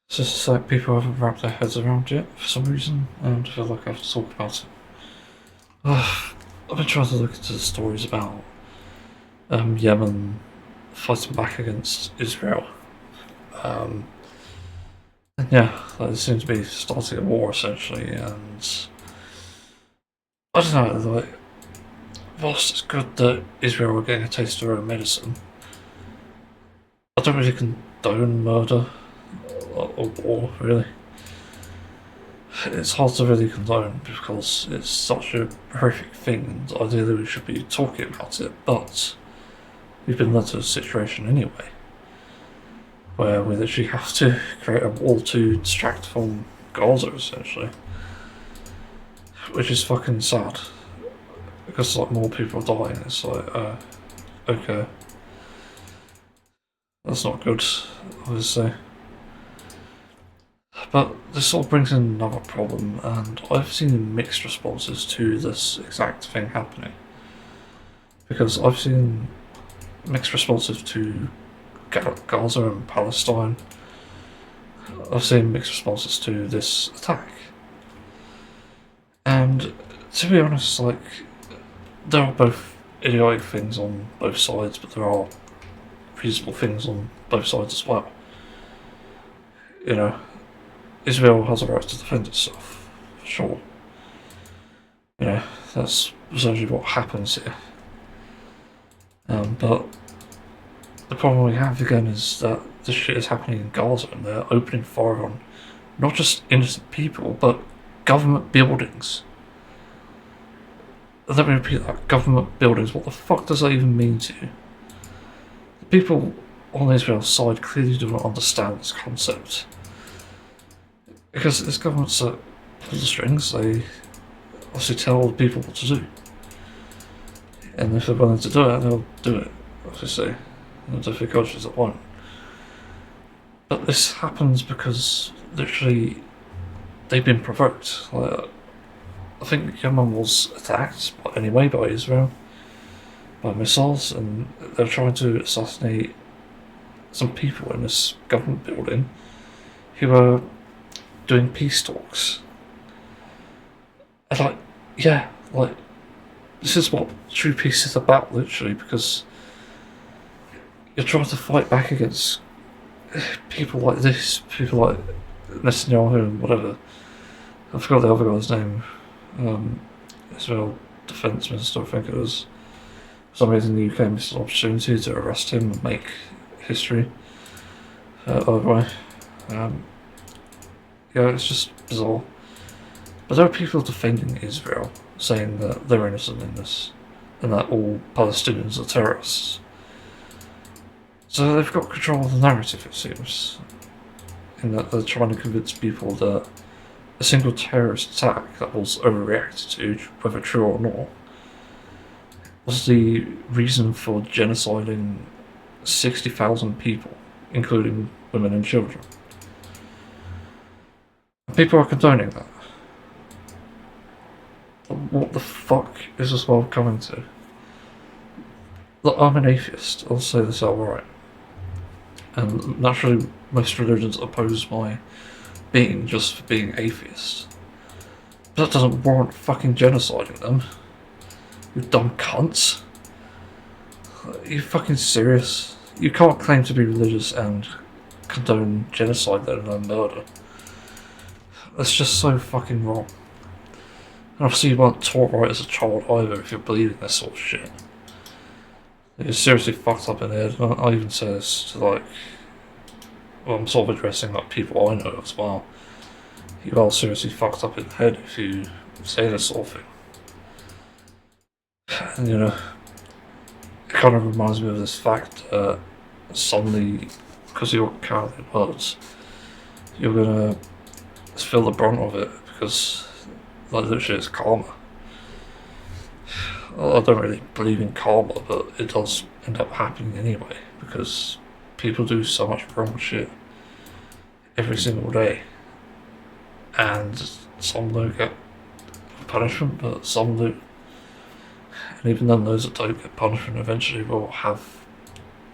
It's just like people haven't wrapped their heads around it for some reason, and I feel like I have to talk about it. I've been trying to look into the stories about Yemen fighting back against Israel. Um, and yeah, like, it seems to be starting a war essentially, and I don't know, like, whilst it's good that Israel are getting a taste of their own medicine, I don't really condone murder or war, really. It's hard to really condone because it's such a horrific thing, and ideally we should be talking about it, but we've been led to a situation anyway where we literally have to create a wall to distract from Gaza, essentially, which is fucking sad because like more people are dying. It's like, okay, that's not good, obviously. But this sort of brings in another problem, and I've seen mixed responses to this exact thing happening. Because I've seen mixed responses to Gaza and Palestine. I've seen mixed responses to this attack. And to be honest, like, there are both idiotic things on both sides, but there are reasonable things on both sides as well. You know, Israel has a right to defend itself, sure. You know, that's essentially what happens here. But the problem we have again is that this shit is happening in Gaza and they're opening fire on not just innocent people, but government buildings. Let me repeat that, government buildings. What the fuck does that even mean to you? The people on Israel's side clearly do not understand this concept. Because it's governments that pull the strings, they obviously tell the people what to do. And if they're willing to do it, they'll do it, obviously. And if they're coaches that won't. But this happens because literally they've been provoked. Like, I think Yemen was attacked anyway by Israel, by missiles, and they're trying to assassinate some people in this government building who are doing peace talks. And like, yeah, like, this is what true peace is about, literally, because you're trying to fight back against people like this, people like Netanyahu and whatever. I forgot the other guy's name. Israel Defence Minister, I think it was. For some reason, the UK missed an opportunity to arrest him and make history. Either way. Yeah, it's just bizarre. But there are people defending Israel, saying that they're innocent in this, and that all Palestinians are terrorists. So they've got control of the narrative, it seems, in that they're trying to convince people that a single terrorist attack that was overreacted to, whether true or not, was the reason for genociding 60,000 people, including women and children. People are condoning that. What the fuck is this world coming to? Look, I'm an atheist, I'll say this outright. And naturally, most religions oppose my being just for being atheist. But that doesn't warrant fucking genociding them. You dumb cunts. Are you fucking serious? You can't claim to be religious and condone genocide then and murder. That's just so fucking wrong. And obviously you weren't taught right as a child either if you're believing this sort of shit. You're seriously fucked up in the head. I even say this to, like, well, I'm sort of addressing like people I know as well. You are seriously fucked up in the head if you say this sort of thing. And you know, it kind of reminds me of this fact that suddenly, because you're carrying words, you're gonna feel the brunt of it because, like, literally it's karma. I don't really believe in karma, but it does end up happening anyway because people do so much wrong shit every single day, and some don't get punishment, but some do. And even then, those that don't get punishment eventually will have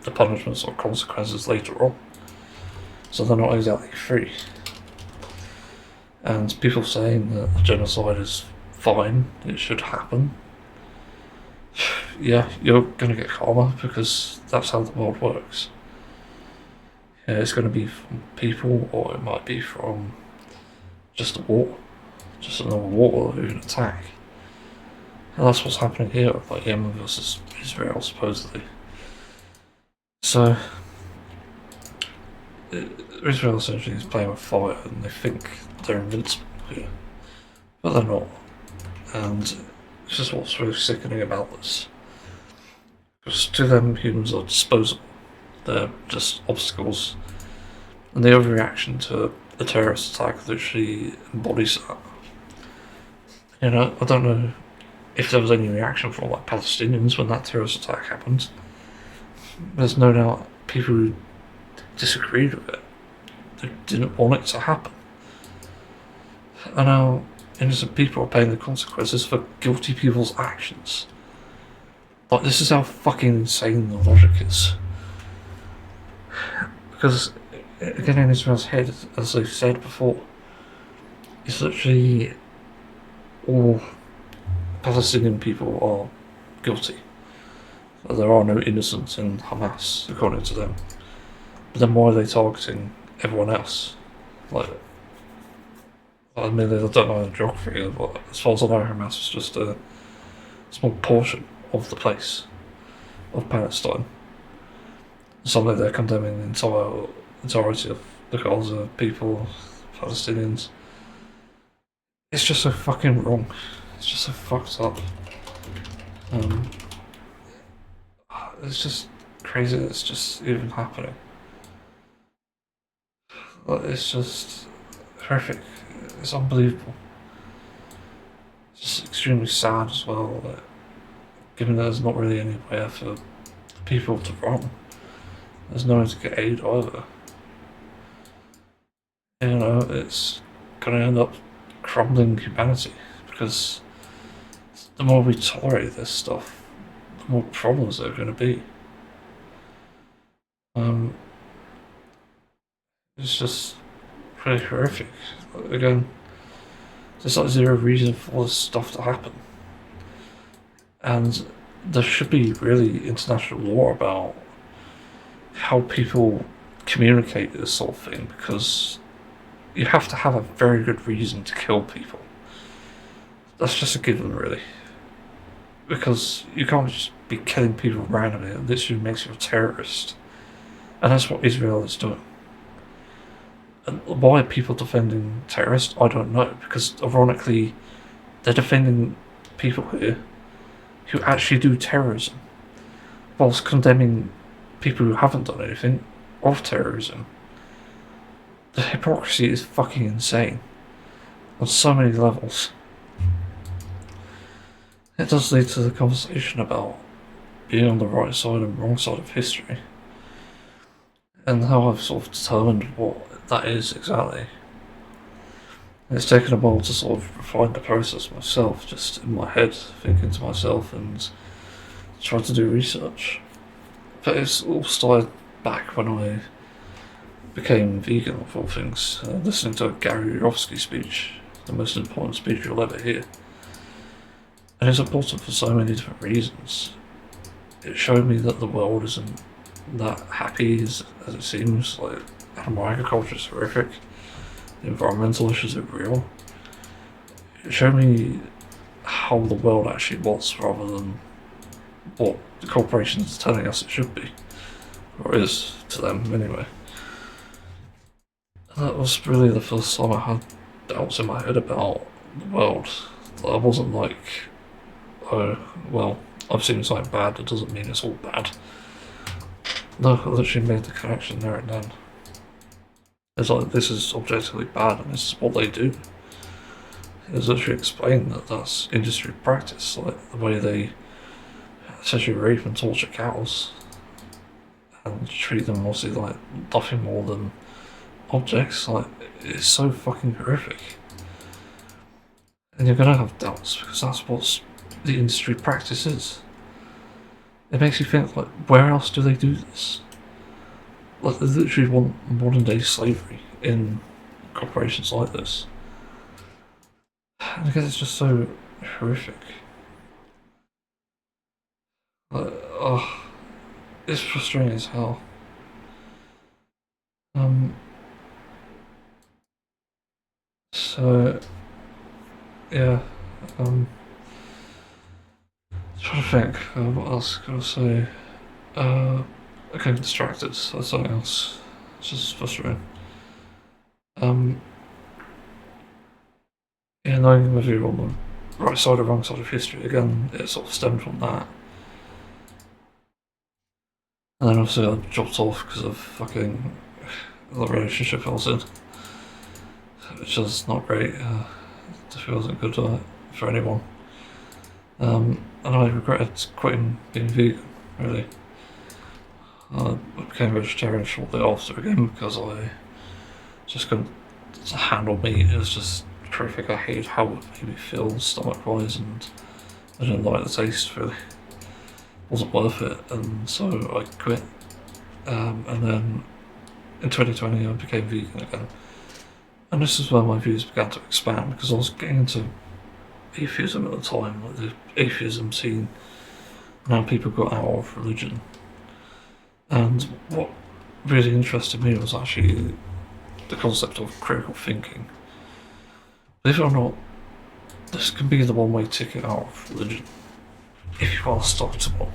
the punishments or consequences later on. so they're not exactly free. And people saying that genocide is fine, it should happen. Yeah, you're gonna get karma because that's how the world works. Yeah, it's gonna be from people, or it might be from just a war, just another war or an attack. And that's what's happening here with like Yemen versus Israel, supposedly. So, Israel essentially is playing with fire and they think they're invincible here. But they're not. And it's just what's really sickening about this. Because to them, humans are disposable. They're just obstacles. And the overreaction to a terrorist attack literally embodies that. You know, I don't know if there was any reaction from like Palestinians when that terrorist attack happened. There's no doubt people who disagreed with it. They didn't want it to happen. And now innocent people are paying the consequences for guilty people's actions. Like, this is how fucking insane the logic is. Because, again, in Israel's head, as they've said before, it's literally all Palestinian people are guilty. There are no innocents in Hamas, according to them. But then why are they targeting everyone else? Like, I mean, I don't know the geography, but as far as I know, Hamas is just a small portion of the place, of Palestine. Suddenly they're condemning the entirety of the Gaza people, Palestinians. It's just so fucking wrong. It's just so fucked up. It's just crazy that it's just even happening. It's just horrific. It's unbelievable. It's just extremely sad as well, that given there's not really anywhere for people to run, there's nowhere to get aid either. You know, it's going to end up crumbling humanity, because the more we tolerate this stuff, the more problems there are going to be. It's just pretty horrific. Again, there's like zero reason for this stuff to happen. And there should be really international law about how people communicate this sort of thing, because you have to have a very good reason to kill people. That's just a given, really. Because you can't just be killing people randomly. It literally makes you a terrorist. And that's what Israel is doing. And why are people defending terrorists? I don't know. Because, ironically, they're defending people here who actually do terrorism, whilst condemning people who haven't done anything of terrorism. The hypocrisy is fucking insane on so many levels. It does lead to the conversation about being on the right side and wrong side of history, and how I've sort of determined what that is exactly. And it's taken a while to sort of refine the process myself, just in my head, thinking to myself and trying to do research. But it's all started back when I became vegan, of all things, listening to a Gary Yourofsky speech, the most important speech you'll ever hear. And it's important for so many different reasons. It showed me that the world isn't that happy as it seems. Like, animal agriculture is horrific. The environmental issues are real. It showed me how the world actually was, rather than what the corporations are telling us it should be. Or is, to them anyway. And that was really the first time I had doubts in my head about the world. I wasn't like, oh, well, I've seen something bad, it doesn't mean it's all bad. No, I literally made the connection there and then. It's like, this is objectively bad and this is what they do. It's literally explained that that's industry practice, like the way they essentially rape and torture cows and treat them obviously like nothing more than objects. Like, it's so fucking horrific. And you're gonna have doubts, because that's what the industry practice is. It makes you think, like, where else do they do this? Like, they literally want modern day slavery in corporations like this. And I guess it's just so horrific. Like, oh, it's frustrating as hell. Um, so, yeah, um, trying to think, what else can I say? I became distracted, so that's something else. It's just frustrating. Um, yeah, knowing whether you're on the right side or wrong side of history, again, it sort of stemmed from that. And then obviously I dropped off because of fucking the relationship I was in, which was not great. It wasn't good for anyone. And I regretted quitting being vegan, really. I became vegetarian shortly after again because I just couldn't handle meat. It was just terrific. I hated how it made me feel stomach wise, and I didn't like the taste really. It wasn't worth it, and so I quit. And then in 2020 I became vegan again. And this is where my views began to expand because I was getting into atheism at the time, like the atheism scene, and how people got out of religion. And what really interested me was actually the concept of critical thinking. Believe it or not, this can be the one-way ticket out of religion if you are stuck to one.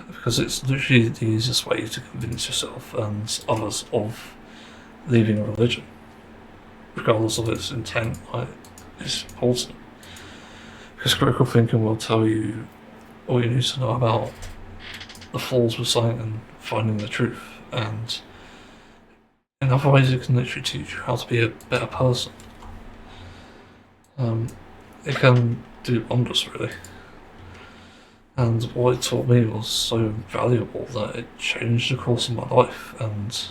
Because it's literally the easiest way to convince yourself and others of leaving a religion, regardless of its intent. Like, it's important. Because critical thinking will tell you all you need to know about the flaws with something and finding the truth. And in other ways, it can literally teach you how to be a better person. It can do wonders, really. And what it taught me was so valuable that it changed the course of my life and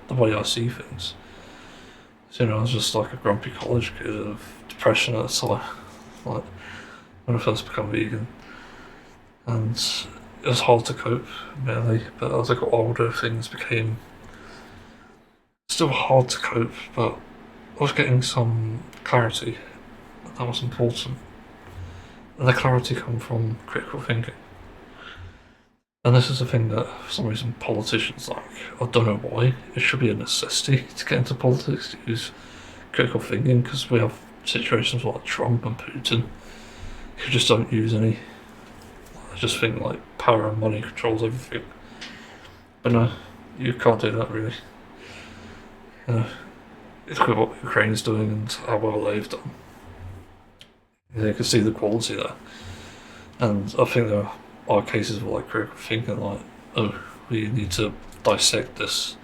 the way I see things. So, I was just like a grumpy college kid of depression at the time, like when I first became vegan. And it was hard to cope, mainly, but as I got older, things became still hard to cope, but I was getting some clarity. That was important. And the clarity come from critical thinking. And this is a thing that, for some reason, politicians like. I don't know why. It should be a necessity to get into politics to use critical thinking, because we have situations like Trump and Putin who just don't use any. I just think like power and money controls everything. But no, you can't do that really. Look at what Ukraine's doing and how well they've done. You can see the quality there. And I think there are cases of like critical thinking, like, oh, we need to dissect this,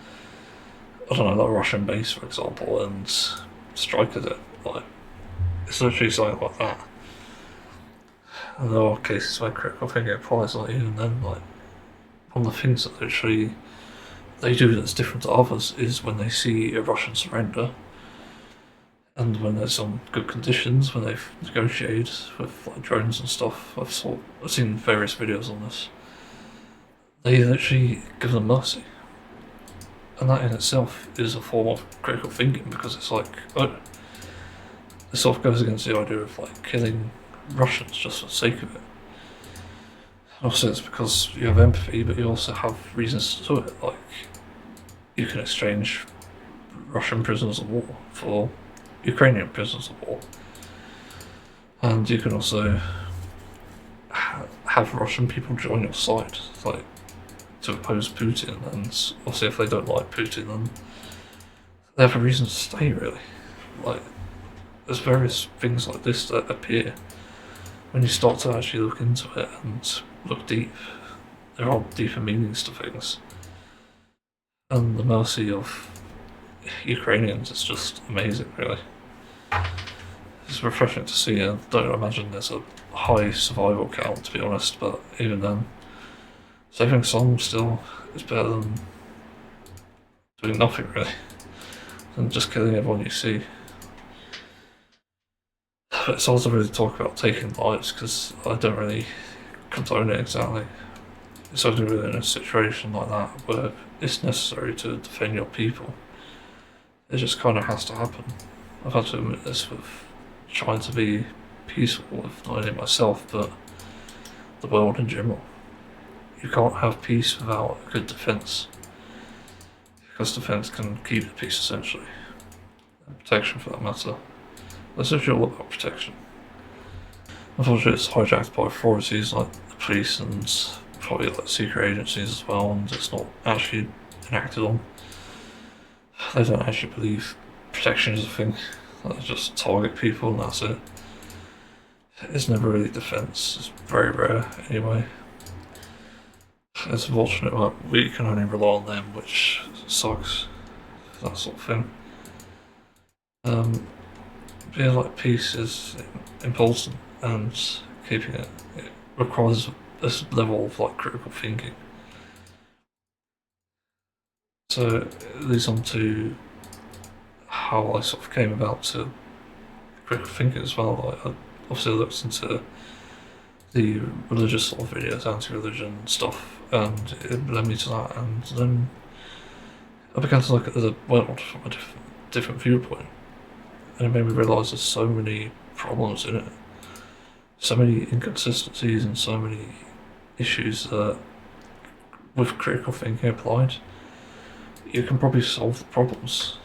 I don't know, like Russian base, for example, and strike at it. Like, it's literally something like that. And there are cases where critical thinking applies, like, even then, like, one of the things that literally they do that's different to others is when they see a Russian surrender, and when there's on good conditions, when they've negotiated with like drones and stuff. I've seen various videos on this. They literally give them mercy, and that in itself is a form of critical thinking, because it's like, oh, it sort of goes against the idea of like killing Russians just for the sake of it. Also, it's because you have empathy, but you also have reasons to do it. Like, you can exchange Russian prisoners of war for Ukrainian prisoners of war, and you can also have Russian people join your side, like, to oppose Putin. And obviously, if they don't like Putin, then they have a reason to stay. Really, like, there's various things like this that appear when you start to actually look into it and look deep. There are deeper meanings to things, and the mercy of Ukrainians is just amazing, really. It's refreshing to see. I don't imagine there's a high survival count, to be honest, but even then, saving some still is better than doing nothing, really, than just killing everyone you see. But it's hard to really talk about taking lives because I don't really condone it exactly. it's only really in a situation like that where it's necessary to defend your people. It just kind of has to happen. I've had to admit this with trying to be peaceful with not only myself but the world in general. You can't have peace without a good defence, because defence can keep the peace essentially, and protection for that matter. It's actually all about protection. Unfortunately, it's hijacked by authorities like the police and probably like secret agencies as well, and it's not actually enacted on. They don't actually believe protection is a thing. They just target people and that's it. It's never really defence. It's very rare anyway. It's unfortunate that we can only rely on them, which sucks. That sort of thing. Being like peace is important, and keeping it requires this level of like critical thinking. So it leads on to how I sort of came about to critical thinking as well. Like I obviously looked into the religious sort of videos, anti-religion stuff, and it led me to that. And then I began to look at the world from a different viewpoint, and it made me realise there's so many problems in it, so many inconsistencies, and so many issues that, with critical thinking applied, you can probably solve the problems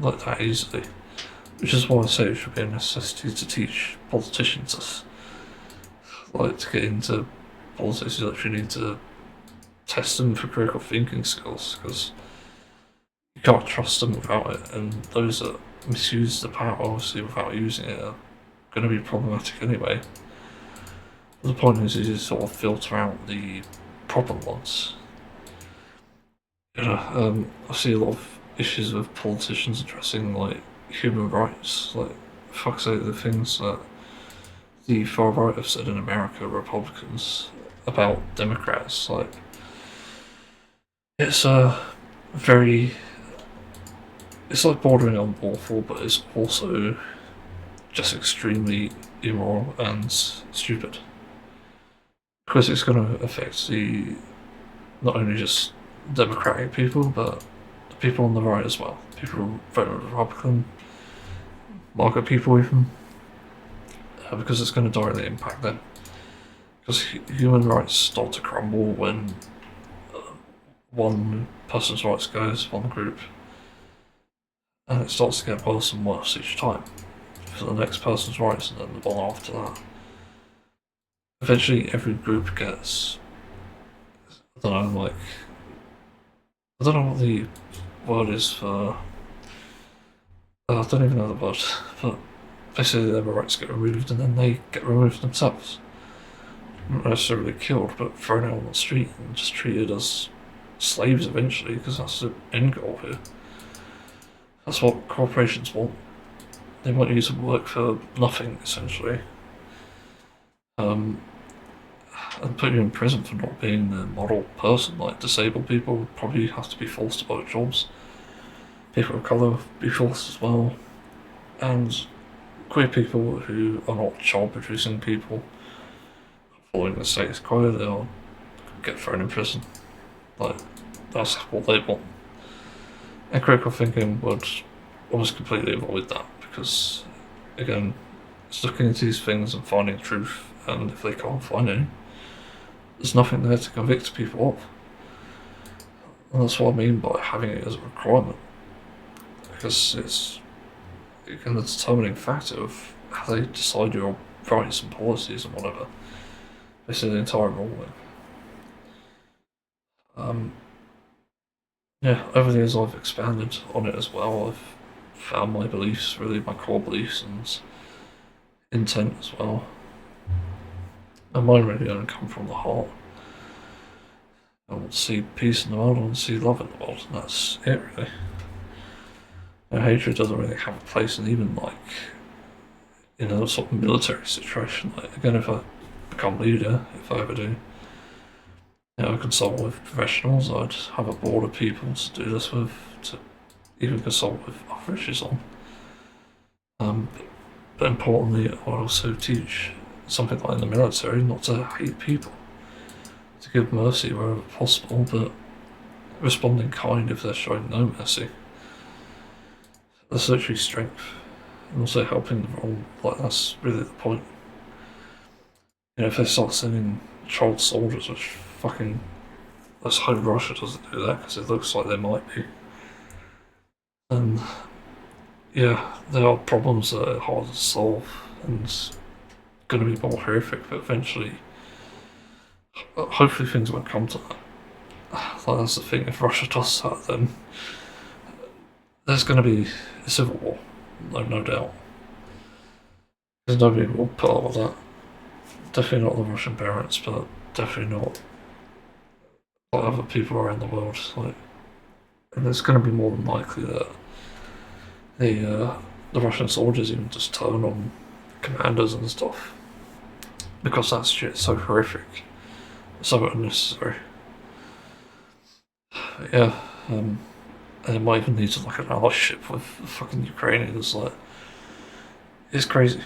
like that easily. Which is why I say it should be a necessity to teach politicians. Like, to get into politics, you actually need to test them for critical thinking skills, because you can't trust them without it, and those that misuse the power, obviously, without using it are going to be problematic anyway. But the point is you sort of filter out the problem ones. I see a lot of issues with politicians addressing, like, human rights. Like, fuck's sake, the things that the far right have said in America, Republicans, about Democrats, like, it's very, it's like bordering on awful, but it's also just extremely immoral and stupid, because it's going to affect the, not only just Democratic people, but the people on the right as well. People who vote Republican, market people even, because it's going to directly impact them. Because human rights start to crumble when one person's rights goes, one group, and it starts to get worse and worse each time for the next person's rights, and then the one after that. Eventually, every group gets, I don't know, like, I don't know what the word is for. I don't even know the word, but basically their rights get removed, and then they get removed themselves. Not necessarily killed, but thrown out on the street and just treated as slaves eventually, because that's the end goal here. That's what corporations want. They want you to work for nothing, essentially. And put you in prison for not being the model person. Like, disabled people would probably have to be forced to work jobs. People of colour would be forced as well. And queer people who are not child producing people, following the status quo, they'll get thrown in prison. Like, that's what they want. And critical thinking would almost completely avoid that, because, again, it's looking into these things and finding truth, and if they can't find any, there's nothing there to convict people of. And that's what I mean by having it as a requirement, because it's, again, the determining factor of how they decide your rights and policies and whatever. This is the entire ruling. Yeah, over the years I've expanded on it as well. I've found my beliefs, really my core beliefs and intent as well. And mine really only come from the heart. I want to see peace in the world, I want to see love in the world, and that's it really. And hatred doesn't really have a place in even, like, in a sort of military situation. Like, again, if I become leader, if I ever do, I consult with professionals. I'd have a board of people to do this with, to even consult with other issues on. But importantly, I would also teach something like in the military, not to hate people. to give mercy wherever possible, but respond in kind if they're showing no mercy. That's literally strength, and also helping the wrong. Like that's really the point. If they start sending child soldiers, which fucking, let's hope Russia doesn't do that because it looks like they might be. And yeah, there are problems that are hard to solve and going to be more horrific, but eventually, hopefully, things won't come to that. Like that's the thing. If Russia does that, then there's going to be a civil war, no doubt. Because nobody will put up with that. Definitely not the Russian parents, but definitely not other people around the world. Like, and it's going to be more than likely that the Russian soldiers even just turn on commanders and stuff because that shit's so horrific, so unnecessary. But yeah, and it might even lead to like an allyship with the fucking Ukrainians. Like, it's crazy.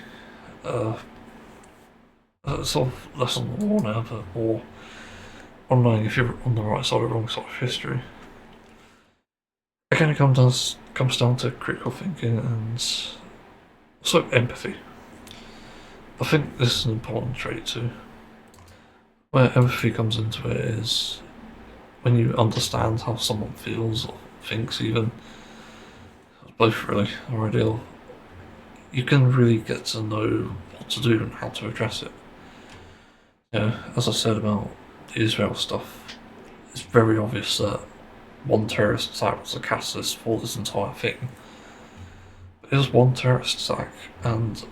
Sort of less on the war now, but more on knowing if you're on the right side or wrong side of history. Again, it comes down to critical thinking and also empathy. I think this is an important trait too. Where empathy comes into it is when you understand how someone feels or thinks, even both really are ideal. You can really get to know what to do and how to address it. As I said about the Israel stuff, it's very obvious that one terrorist attack was the catalyst for this entire thing. It was one terrorist attack, and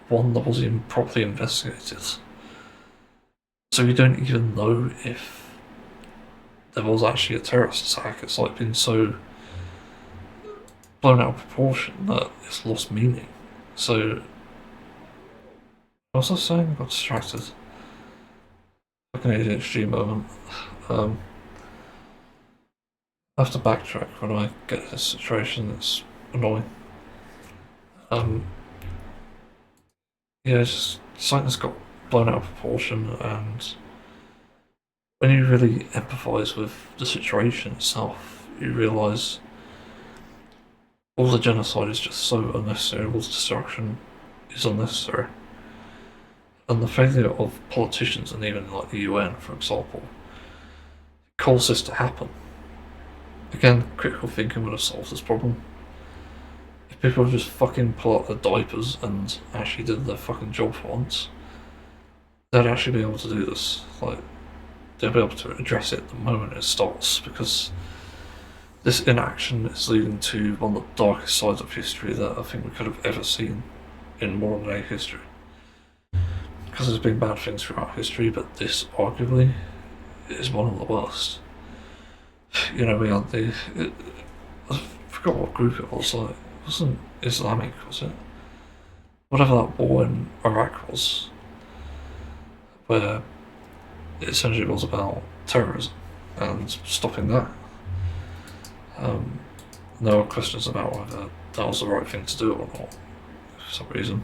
one that wasn't even properly investigated. So you don't even know if there was actually a terrorist attack. It's like been so blown out of proportion that it's lost meaning. So, what was I saying? I got distracted. Like an ADHD moment. I have to backtrack when I get this situation that's annoying. Just something that's got blown out of proportion, and when you really empathise with the situation itself, you realise all the genocide is just so unnecessary, all the destruction is unnecessary. And the failure of politicians and even like the UN, for example, cause this to happen. Again, critical thinking would have solved this problem. If people just fucking pull out their diapers and actually did their fucking job for once, they'd actually be able to do this. Like, they'll be able to address it the moment it starts, because this inaction is leading to one of the darkest sides of history that I think we could have ever seen in modern day history. Because there's been bad things throughout history, but this arguably is one of the worst. We had I forgot what group it was, like, it wasn't Islamic, was it? Whatever that war in Iraq was, where it essentially was about terrorism and stopping that. There were questions about whether that was the right thing to do or not, for some reason.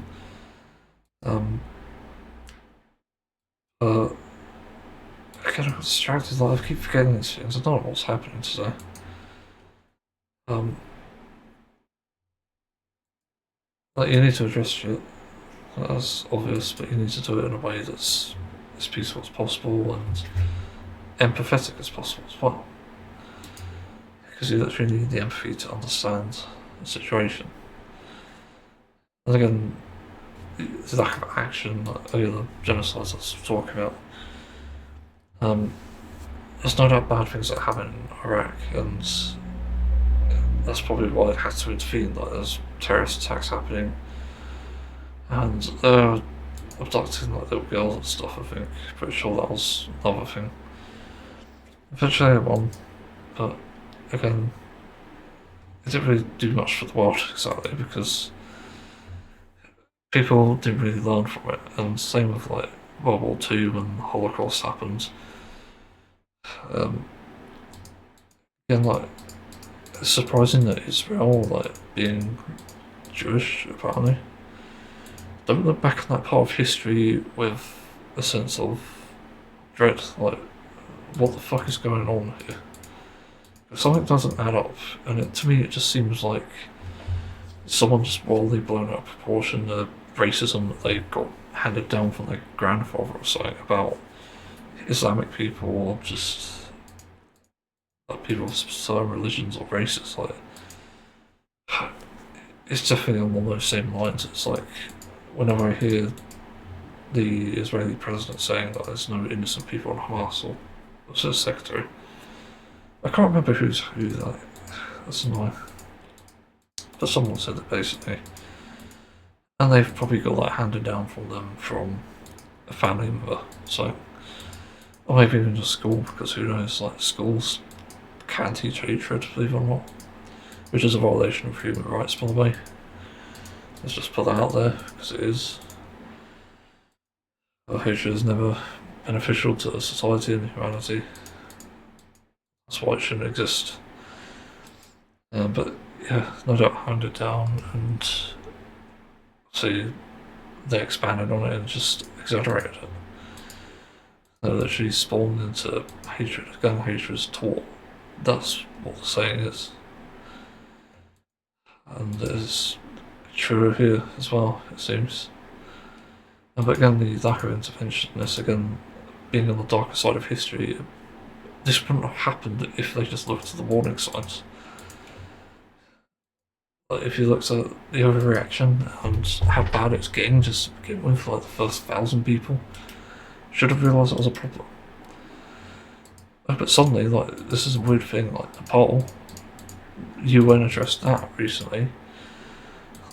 I get distracted, like, I keep forgetting these things. I don't know what's happening today. Like, you need to address shit. That's obvious, but you need to do it in a way that's as peaceful as possible and empathetic as possible as well. Because you literally need the empathy to understand the situation. And again, the lack of action, like the genocides I was talking about. There's no doubt bad things that happen in Iraq, and that's probably why it had to intervene. Like, there's terrorist attacks happening, and they're abducting like little girls and stuff. I think, pretty sure that was another thing. Eventually, they won, but again, it didn't really do much for the world exactly, because people didn't really learn from it. And same with like World War II when the Holocaust happened. Again, like, it's surprising that Israel, like, being Jewish, apparently, don't look back on that part of history with a sense of dread. Like, what the fuck is going on here? Something doesn't add up, and to me it just seems like someone just wildly blown out of proportion the racism that they got handed down from their grandfather or something about Islamic people or just like people of certain religions or races. Like, it's definitely along those same lines. It's like whenever I hear the Israeli president saying that there's no innocent people in Hamas or the secretary, I can't remember who's who. Like, that's annoying. But someone said it basically, and they've probably got that handed down from them from a family member. So, or maybe even just school, because who knows? Like, schools can teach hatred, believe it or not, which is a violation of human rights, by the way. Let's just put that out there, because it is. Hatred is never beneficial to society and humanity. That's why it shouldn't exist. But yeah, no doubt handed down, and see, they expanded on it and just exaggerated it. They literally spawned into hatred. Gun hatred is taught. That's what the saying is. And it is true here as well, it seems. But again, the lack of intervention, this again being on the darker side of history, this wouldn't have happened if they just looked at the warning signs. Like, if you looked at the overreaction and how bad it's getting just to begin with, like the first 1,000 people should have realised it was a problem. But suddenly, like, this is a weird thing, like Nepal, UN addressed that recently.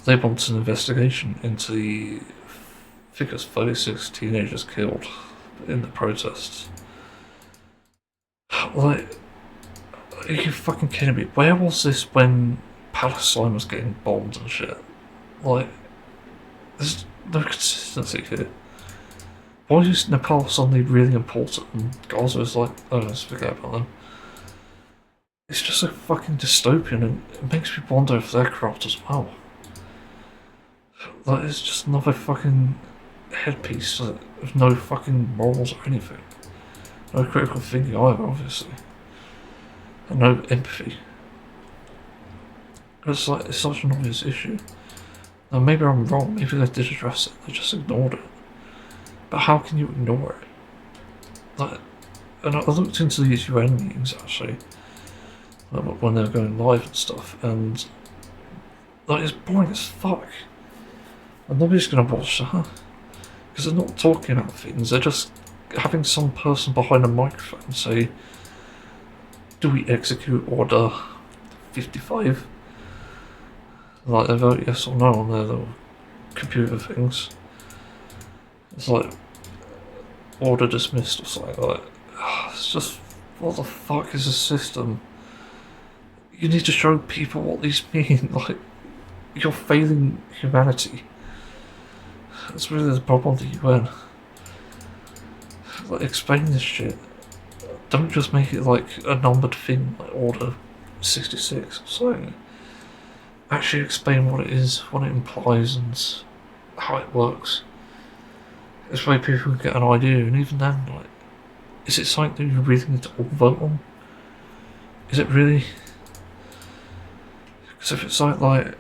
They wanted an investigation into the, I think it was 36 teenagers killed in the protests. Like, are you fucking kidding me? Where was this when Palestine was getting bombed and shit? Like, there's no consistency here. Why is Nepal suddenly really important and Gaza is like, oh, let's forget about them? It's just so fucking dystopian, and it makes me wonder if they're corrupt as well. Like, it's just another fucking headpiece with no fucking morals or anything. No critical thinking either, obviously. And no empathy. It's like, it's such an obvious issue. Now maybe I'm wrong, maybe they did address it, they just ignored it. But how can you ignore it? Like, and I looked into these UN meetings actually, like, when they were going live and stuff, and like, it's boring as fuck. And nobody's gonna watch that. Because they're not talking about things, they're just having some person behind a microphone say, do we execute Order 55? Like, they vote yes or no on their little computer things. It's like, order dismissed or something like that. It's just, what the fuck is this system? You need to show people what these mean. Like, you're failing humanity. That's really the problem with the UN. Like, explain this shit. Don't just make it like a numbered thing, like Order 66 or something. Actually explain what it is, what it implies, and how it works. This way people can get an idea, and even then, like, is it something that you really need to all vote on? Is it really? Because if it's something like,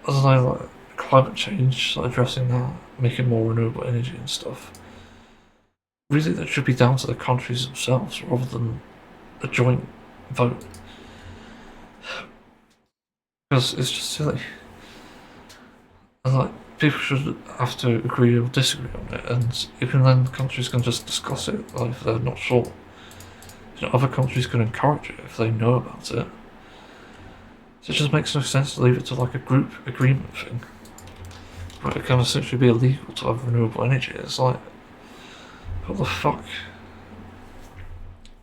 I don't know, like climate change, like addressing that, making more renewable energy and stuff, really that should be down to the countries themselves rather than a joint vote. Because it's just silly. And like, people should have to agree or disagree on it, and even then countries can just discuss it, like, if they're not sure. You know, other countries can encourage it if they know about it. So it just makes no sense to leave it to like a group agreement thing, where it can essentially be illegal to have renewable energy. It's like, what the fuck?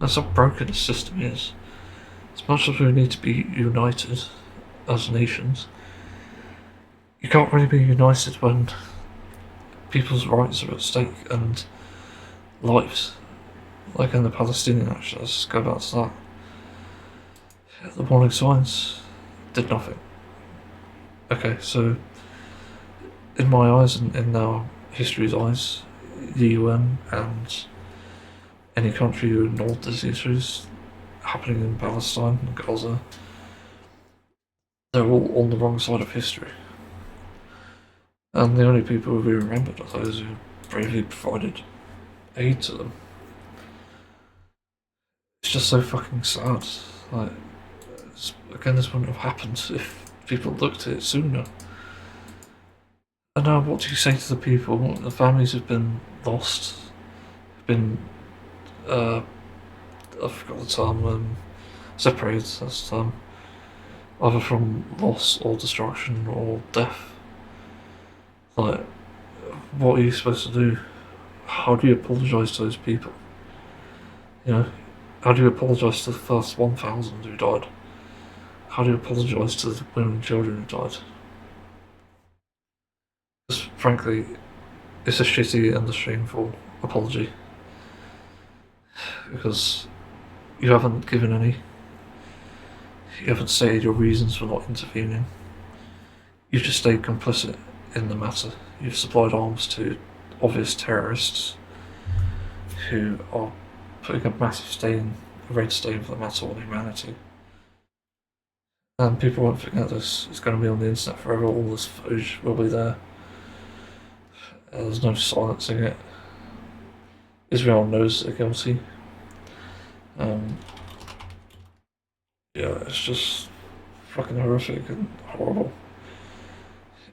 That's how broken the system is. As much as we need to be united as nations, you can't really be united when people's rights are at stake and lives. Like in the Palestinian action, let's just go back to that. The warning signs did nothing. Okay, so in my eyes and in our history's eyes, the UN and any country who ignored these issues happening in Palestine and Gaza, they're all on the wrong side of history. And the only people who will be remembered are those who bravely provided aid to them. It's just so fucking sad. Like, again, this wouldn't have happened if people looked at it sooner. And now, what do you say to the people, the families who've been lost, been, I forgot the term, separated, that's the term, either from loss or destruction or death? Like, what are you supposed to do? How do you apologise to those people? You know, how do you apologise to the first 1,000 who died? How do you apologise to the women and children who died? Because frankly, it's a shitty and a shameful apology. Because you haven't given any. You haven't stated your reasons for not intervening. You've just stayed complicit in the matter. You've supplied arms to obvious terrorists who are putting a massive stain, a red stain for the matter on humanity. And people won't forget this. It's going to be on the internet forever. All this footage will be there. There's no silencing it. Israel knows they're guilty. Yeah, it's just fucking horrific and horrible.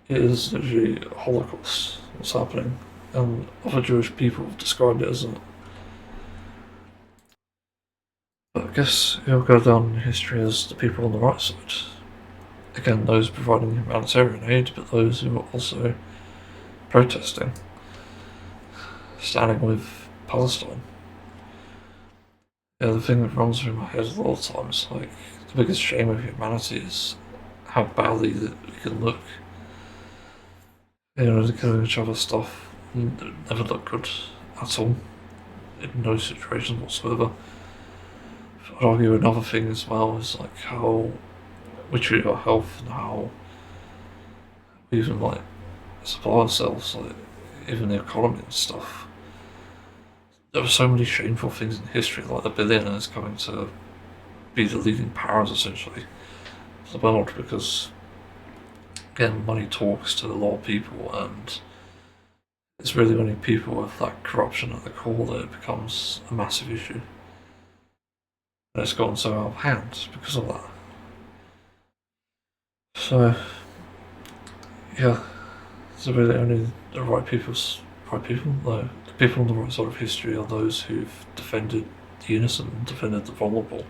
It is literally a Holocaust what's happening, and other Jewish people have described it as a. But I guess it'll go down in history as the people on the right side. Again, those providing humanitarian aid, but those who are also protesting, standing with Palestine. Yeah, the thing that runs through my head a lot of times, like, the biggest shame of humanity is how badly that we can look. You know, they're killing each other stuff never look good at all, in no situation whatsoever. I'd argue another thing as well is like how we treat our health and how we even like supply ourselves, like even the economy and stuff. There were so many shameful things in history, like the billionaires coming to be the leading powers essentially of the world, because again, money talks to a lot of people, and it's really only people with that corruption at the core that it becomes a massive issue. And it's gotten so out of hand because of that. So, yeah, so really only the right people, though. The people on the right side of history are those who've defended the innocent and defended the vulnerable.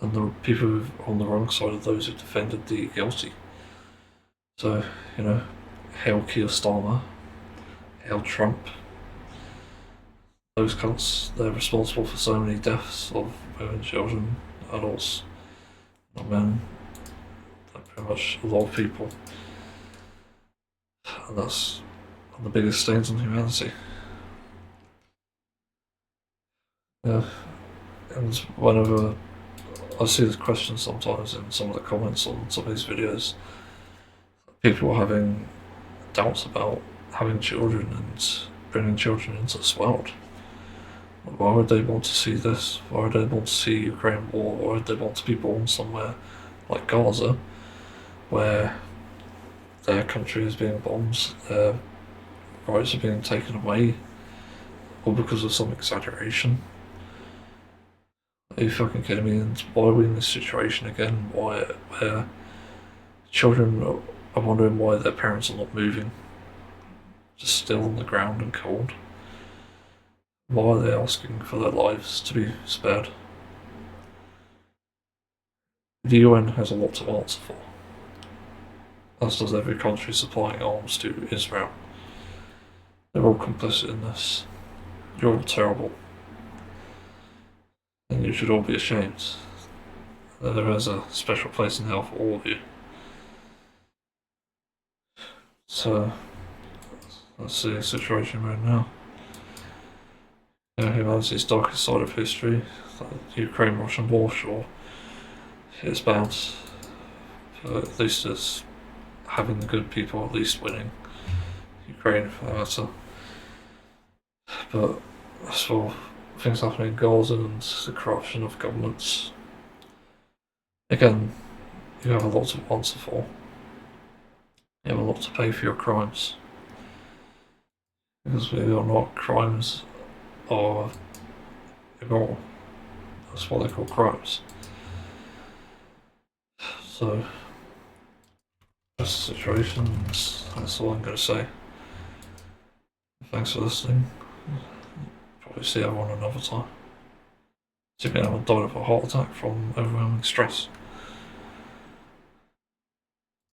And the people who are on the wrong side are those who defended the guilty. So, you know, hail Keir Starmer, hail Trump. Those cunts, they're responsible for so many deaths of women, children, adults, not men, pretty much a lot of people. And that's one of the biggest stains on humanity. Yeah, and whenever I see this question sometimes in some of the comments on some of these videos, people are having doubts about having children and bringing children into this world. Why would they want to see this? Why would they want to see Ukraine war? Why would they want to be born somewhere like Gaza, where their country is being bombed, their rights are being taken away, all because of some exaggeration? Are you fucking kidding me? And why are we in this situation again? Where children are wondering why their parents are not moving, just still on the ground and cold? Why are they asking for their lives to be spared? The UN has a lot to answer for, as does every country supplying arms to Israel. They're all complicit in this. You're all terrible. And you should all be ashamed. There is a special place in hell for all of you. So, that's the situation we're in now. Humanity's darkest side of history, the Ukraine-Russian war, sure, it's bad, but at least it's having the good people at least winning. Ukraine, for that matter. But as for things happening in Gaza and the corruption of governments, again, you have a lot to answer for. You have a lot to pay for your crimes. Because whether or not crimes are immoral, that's what they call crimes. So, that's the situation, that's all I'm going to say. Thanks for listening. Probably see everyone another time. See if anyone died of a heart attack from overwhelming stress.